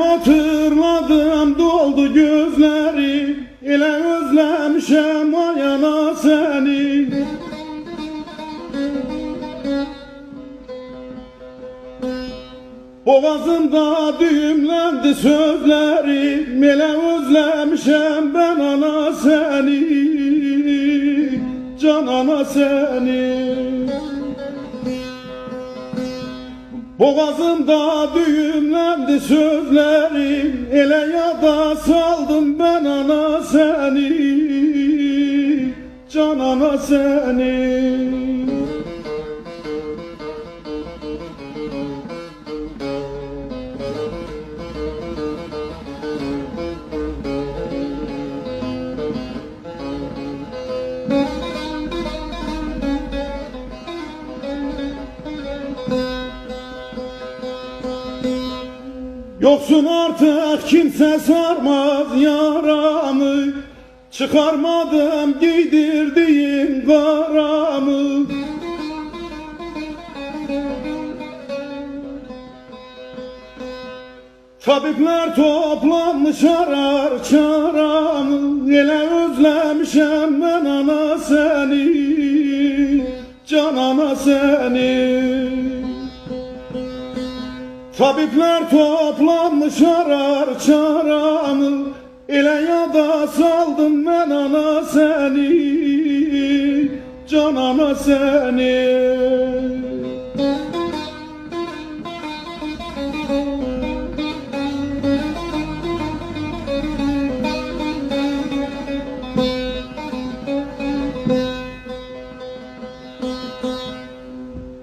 hatırladım doldu gözleri, elə özləmişəm ayana səni. Boğazımda düğümləndi sözlərim, elə özləmişəm ben ana səni, can ana səni. Boğazımda düğümləndi sözlərim, elə yada saldım ben ana səni, can ana səni. Yoksun artık kimse sarmaz yaramı, çıkarmadım giydirdiğim karamı. Tabipler toplanmış arar çaramı, elə özlemişem ben ana seni, can ana seni. Tabipler toplanmış arar çaramı, elə yada saldım ben ana seni, can ana seni.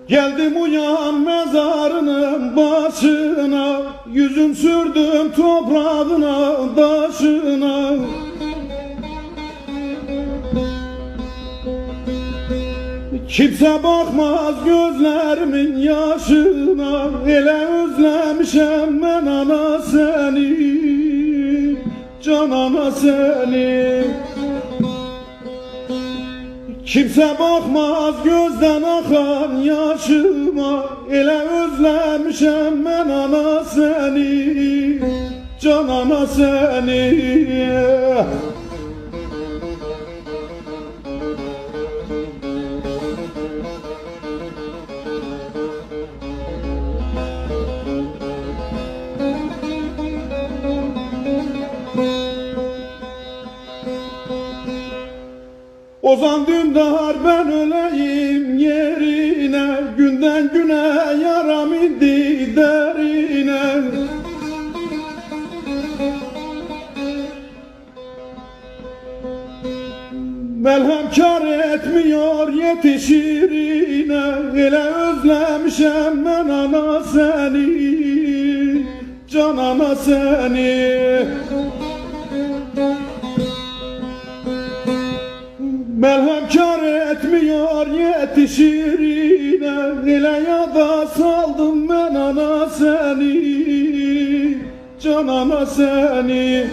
Geldim uyan mezarının başına, yüzüm sürdüm toprağına taşına. Kimse bakmaz gözlerimin yaşına, elə özlemişem ben ana seni, can ana seni. Kimse bakmaz gözden akan yaşıma, elə özlemişem ben ana seni, can ana seni. Ozan Dündar ben öleyim yerine, günden güne yaram indi derine. Melhem kar etmiyor yetişirine, elə özlemişem ben ana seni, can ana seni. Melhem kar etmiyor yetişirine, elə yada saldım ben ana seni, can ana seni.